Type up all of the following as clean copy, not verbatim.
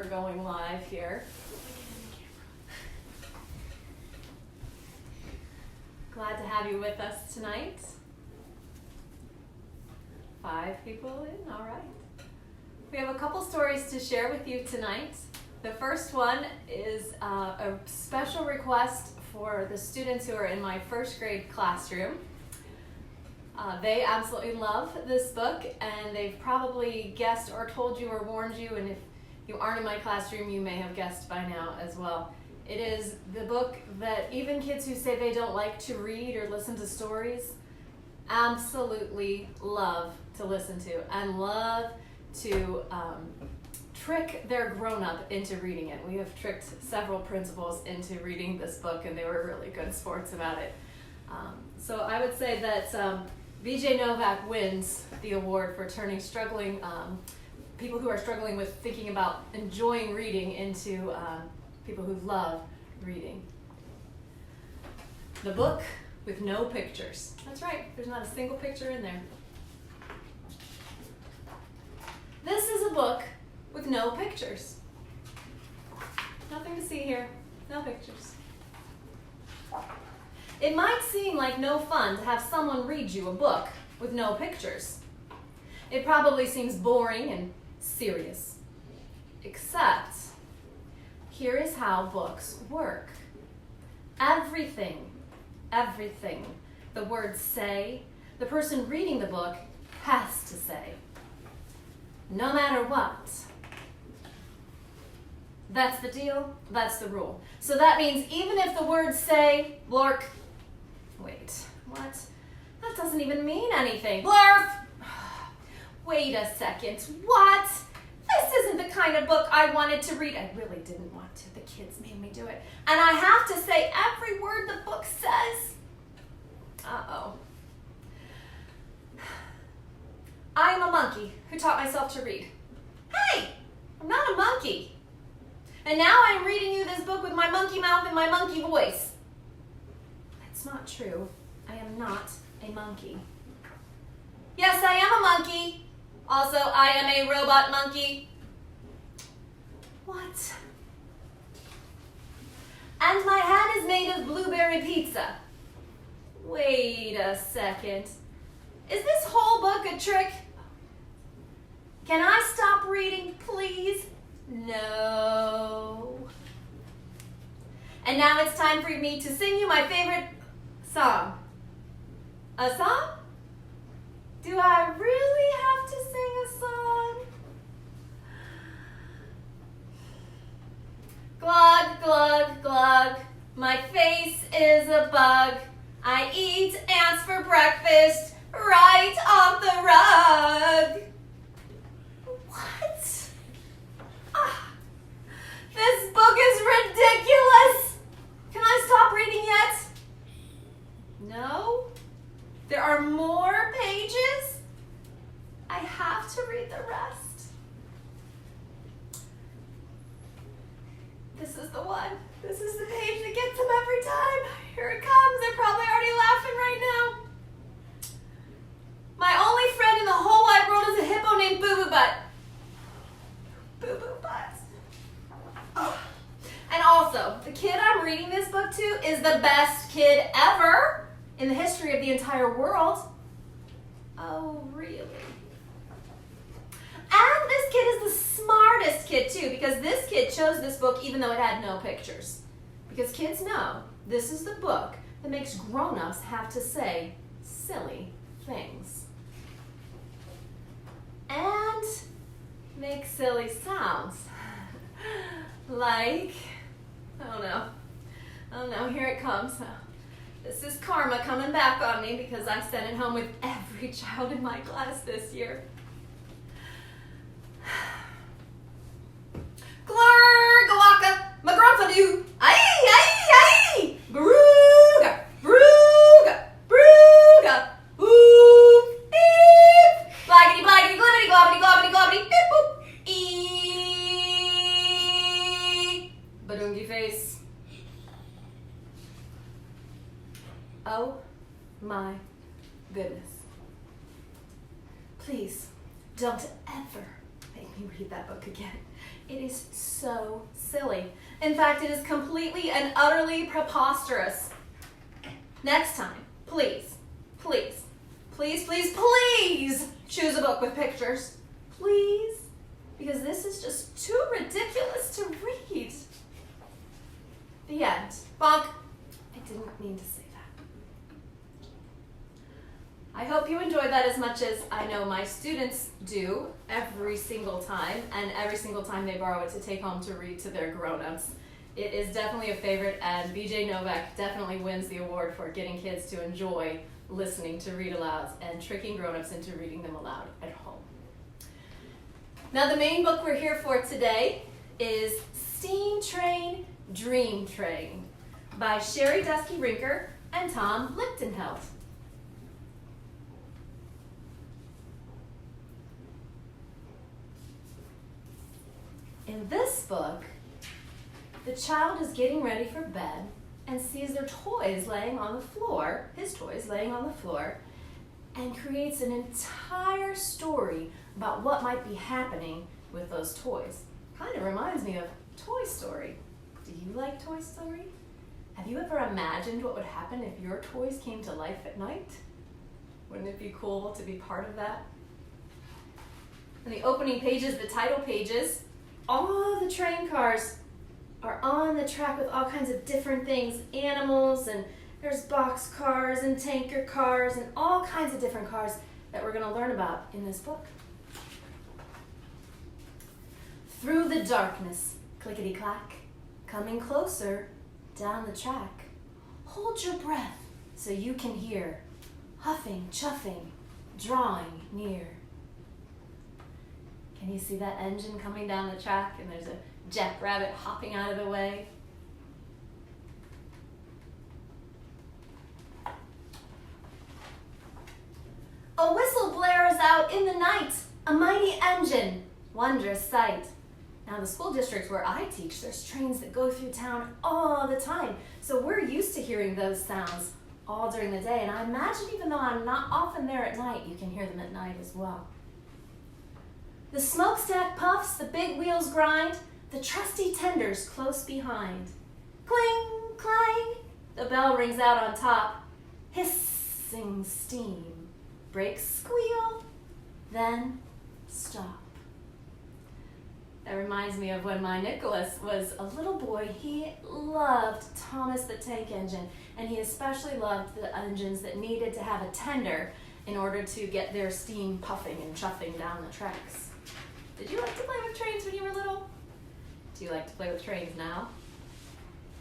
going live here. Glad to have you with us tonight. 5 people in, all right. We have a couple stories to share with you tonight. The first one is a special request for the students who are in my first grade classroom. They absolutely love this book, and they've probably guessed or told you or warned you, and if you aren't in my classroom, you may have guessed by now as well. It is the book that even kids who say they don't like to read or listen to stories absolutely love to listen to and love to trick their grown-up into reading it. We have tricked several principals into reading this book, and they were really good sports about it. So I would say that BJ Novak wins the award for turning struggling people who are struggling with thinking about enjoying reading into people who love reading. The book with no pictures. That's right, there's not a single picture in there. This is a book with no pictures. Nothing to see here, no pictures. It might seem like no fun to have someone read you a book with no pictures. It probably seems boring and serious. Except, here is how books work. Everything the words say, the person reading the book has to say. No matter what. That's the deal, that's the rule. So that means even if the words say, blork, wait, what? That doesn't even mean anything. Blurf! Wait a second, what? This isn't the kind of book I wanted to read. I really didn't want to, the kids made me do it. And I have to say every word the book says. Uh-oh. I am a monkey who taught myself to read. Hey, I'm not a monkey. And now I'm reading you this book with my monkey mouth and my monkey voice. That's not true. I am not a monkey. Yes, I am a monkey. Also, I am a robot monkey. What? And my hat is made of blueberry pizza. Wait a second. Is this whole book a trick? Can I stop reading, please? No. And now it's time for me to sing you my favorite song. A song? Do I really have to sing a song? Glug, glug, glug, my face is a bug. I eat ants for breakfast right off the rug. What? This book is ridiculous. Can I stop reading yet? No? There are more pages? I have to read the rest. This is the one. This is the page that gets them every time. Here it comes. They're probably already laughing right now. My only friend in the whole wide world is a hippo named Boo Boo Butt. Boo Boo Butt. Oh. And also, the kid I'm reading this book to is the best kid ever in the history of the entire world. Oh, really? And this kid is the smartest kid too, because this kid chose this book even though it had no pictures. Because kids know this is the book that makes grown-ups have to say silly things. And make silly sounds. Like, oh no, here it comes. This is karma coming back on me because I sent it home with every child in my class this year. Glurgawaka, magrumfadoo, aye, brooga, brooga, brooga, oof, beep, blaggity, blaggity, glibbity, globbity, globbity, globbity, beep, boop, ee, badungy face. Oh my goodness. Please don't ever make me me read that book again. It is so silly. In fact, it is completely and utterly preposterous. Next time, please, please, please, please, please choose a book with pictures. Please. Because this is just too ridiculous to read. The end. Bonk. I didn't mean to say that. I hope you enjoyed that as much as I know my students do every single time, and every single time they borrow it to take home to read to their grown-ups. It is definitely a favorite, and BJ Novak definitely wins the award for getting kids to enjoy listening to read alouds and tricking grown-ups into reading them aloud at home. Now the main book we're here for today is Steam Train, Dream Train by Sherri, Duskey, Renker, and Tom Lichtenheld. In this book, the child is getting ready for bed and sees their toys laying on the floor, his toys laying on the floor, and creates an entire story about what might be happening with those toys. Kind of reminds me of Toy Story. Do you like Toy Story? Have you ever imagined what would happen if your toys came to life at night? Wouldn't it be cool to be part of that? In the opening pages, the title pages, all the train cars are on the track with all kinds of different things, animals, and there's box cars and tanker cars and all kinds of different cars that we're going to learn about in this book. Through the darkness, clickety-clack, coming closer down the track. Hold your breath so you can hear, huffing, chuffing, drawing near. Can you see that engine coming down the track and there's a jackrabbit hopping out of the way? A whistle blares out in the night, a mighty engine, wondrous sight. Now the school district where I teach, there's trains that go through town all the time. So we're used to hearing those sounds all during the day. And I imagine even though I'm not often there at night, you can hear them at night as well. The smokestack puffs, the big wheels grind, the trusty tenders close behind. Cling, clang, the bell rings out on top. Hissing steam, brakes squeal, then stop. That reminds me of when my Nicholas was a little boy. He loved Thomas the Tank Engine, and he especially loved the engines that needed to have a tender in order to get their steam puffing and chuffing down the tracks. Did you like to play with trains when you were little? Do you like to play with trains now?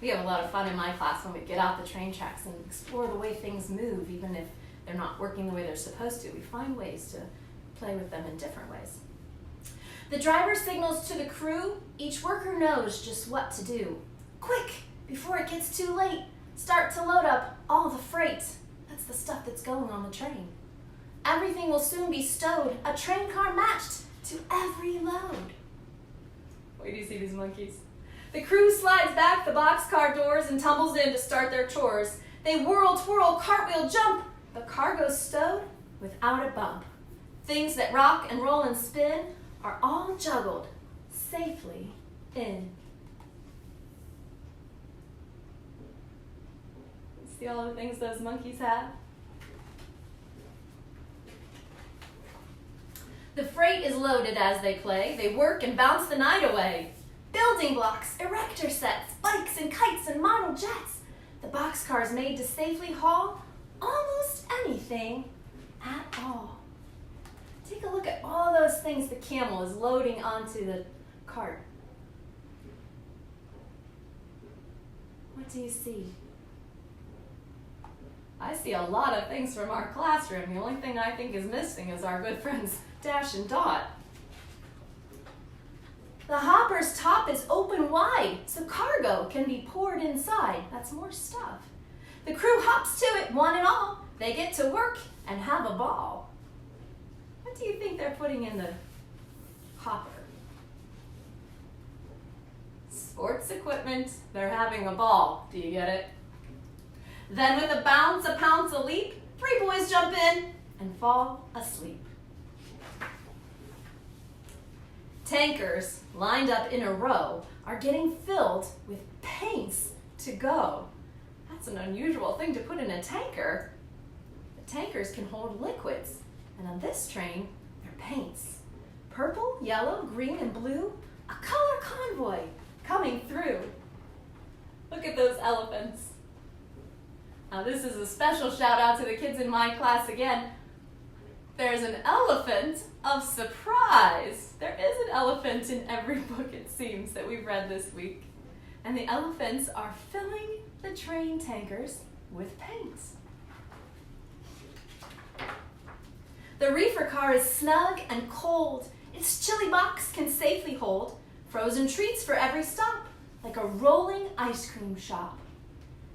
We have a lot of fun in my class when we get out the train tracks and explore the way things move, even if they're not working the way they're supposed to. We find ways to play with them in different ways. The driver signals to the crew. Each worker knows just what to do. Quick, before it gets too late, start to load up all the freight. That's the stuff that's going on the train. Everything will soon be stowed, a train car matched to every load. Wait till you see these monkeys. The crew slides back the boxcar doors and tumbles in to start their chores. They whirl, twirl, cartwheel, jump. The cargo's stowed without a bump. Things that rock and roll and spin are all juggled safely in. See all the things those monkeys have? The freight is loaded as they play. They work and bounce the night away. Building blocks, erector sets, bikes and kites and model jets. The boxcars made to safely haul almost anything at all. Take a look at all those things the camel is loading onto the cart. What do you see? I see a lot of things from our classroom. The only thing I think is missing is our good friends Dash and Dot. The hopper's top is open wide, so cargo can be poured inside. That's more stuff. The crew hops to it, one and all. They get to work and have a ball. What do you think they're putting in the hopper? Sports equipment. They're having a ball. Do you get it? Then with a bounce, a pounce, a leap, 3 boys jump in and fall asleep. Tankers, lined up in a row, are getting filled with paints to go. That's an unusual thing to put in a tanker. The tankers can hold liquids, and on this train, they're paints. Purple, yellow, green, and blue, a color convoy coming through. Look at those elephants. Now this is a special shout out to the kids in my class again. There's an elephant of surprise. There is an elephant in every book, it seems, that we've read this week. And the elephants are filling the train tankers with paint. The reefer car is snug and cold. Its chilly box can safely hold frozen treats for every stop, like a rolling ice cream shop.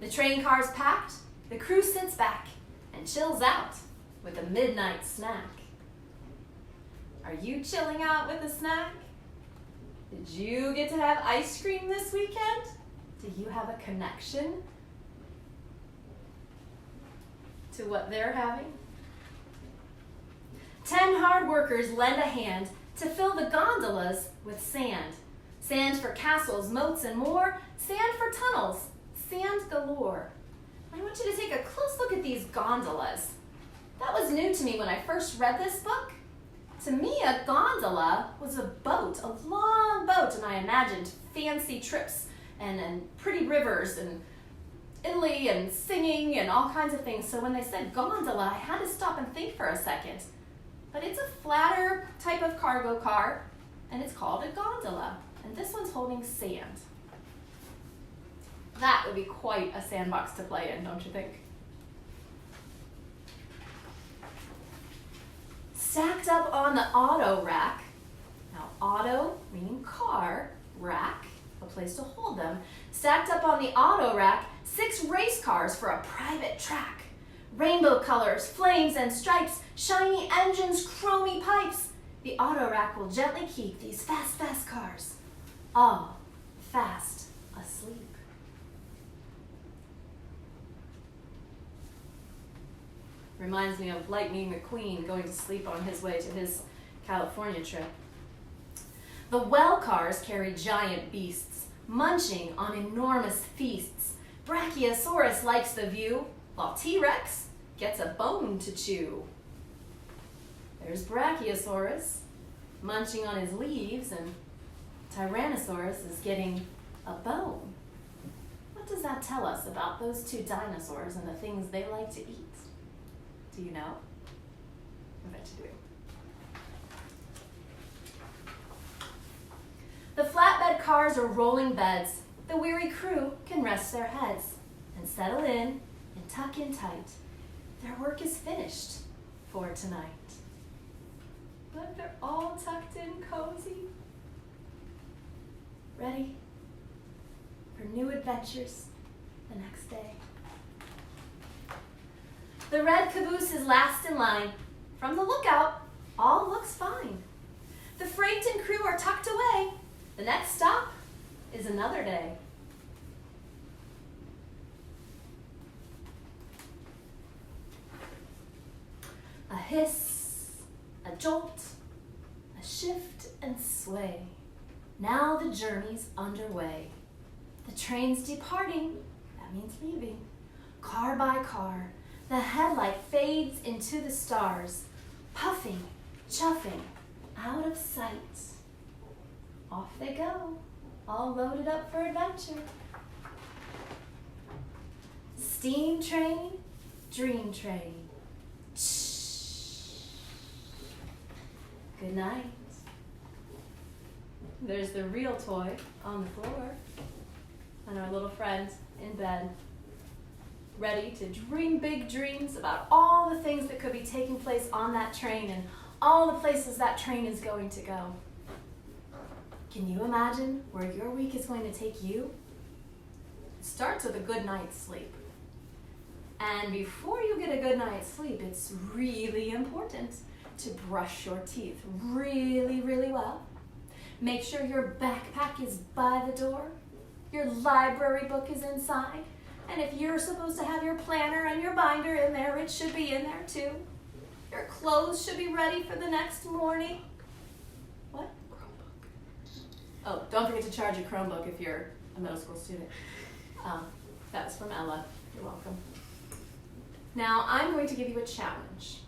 The train car's packed, the crew sits back and chills out with a midnight snack. Are you chilling out with a snack? Did you get to have ice cream this weekend? Do you have a connection to what they're having? 10 hard workers lend a hand to fill the gondolas with sand. Sand for castles, moats, and more. Sand for tunnels. Sand galore. I want you to take a close look at these gondolas. That was new to me when I first read this book. To me, a gondola was a boat, a long boat, and I imagined fancy trips and pretty rivers and Italy and singing and all kinds of things. So when they said gondola, I had to stop and think for a second. But it's a flatter type of cargo car, and it's called a gondola. And this one's holding sand. That would be quite a sandbox to play in, don't you think? Stacked up on the auto rack. Now, auto meaning car, rack, a place to hold them. Stacked up on the auto rack, 6 race cars for a private track. Rainbow colors, flames and stripes, shiny engines, chromy pipes. The auto rack will gently keep these fast cars all fast asleep. Reminds me of Lightning McQueen going to sleep on his way to his California trip. The well cars carry giant beasts, munching on enormous feasts. Brachiosaurus likes the view, while T-Rex gets a bone to chew. There's Brachiosaurus, munching on his leaves, and Tyrannosaurus is getting a bone. What does that tell us about those two dinosaurs and the things they like to eat? Do you know? I bet you do. The flatbed cars are rolling beds. The weary crew can rest their heads and settle in and tuck in tight. Their work is finished for tonight. But they're all tucked in cozy, ready for new adventures the next day. The red caboose is last in line. From the lookout, all looks fine. The freight and crew are tucked away. The next stop is another day. A hiss, a jolt, a shift and sway. Now the journey's underway. The train's departing, that means leaving. Car by car, the headlight fades into the stars, puffing, chuffing, out of sight. Off they go, all loaded up for adventure. Steam train, dream train. Shh. Good night. There's the real toy on the floor, and our little friend in bed, ready to dream big dreams about all the things that could be taking place on that train and all the places that train is going to go. Can you imagine where your week is going to take you? It starts with a good night's sleep. And before you get a good night's sleep, it's really important to brush your teeth really, really well. Make sure your backpack is by the door. Your library book is inside. And if you're supposed to have your planner and your binder in there, it should be in there too. Your clothes should be ready for the next morning. What? Oh, don't forget to charge your Chromebook if you're a middle school student. That was from Ella. You're welcome. Now, I'm going to give you a challenge.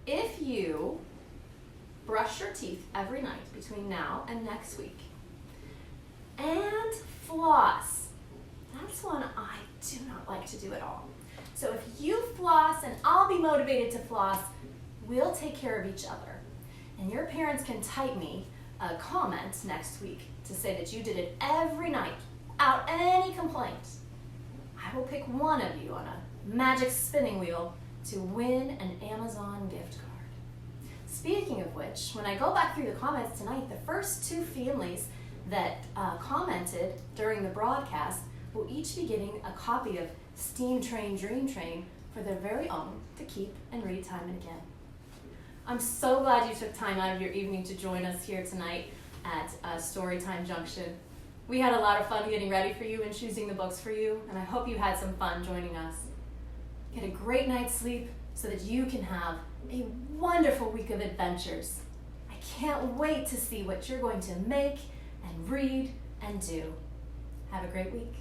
If you brush your teeth every night between now and next week, and floss, that's one I do not like to do at all. So if you floss and I'll be motivated to floss, we'll take care of each other. And your parents can type me a comment next week to say that you did it every night without any complaints. I will pick one of you on a magic spinning wheel to win an Amazon gift card. Speaking of which, when I go back through the comments tonight, the first 2 families that commented during the broadcast will each be getting a copy of Steam Train Dream Train for their very own to keep and read time and again. I'm so glad you took time out of your evening to join us here tonight at Storytime Junction. We had a lot of fun getting ready for you and choosing the books for you, and I hope you had some fun joining us. Get a great night's sleep so that you can have a wonderful week of adventures. I can't wait to see what you're going to make and read and do. Have a great week.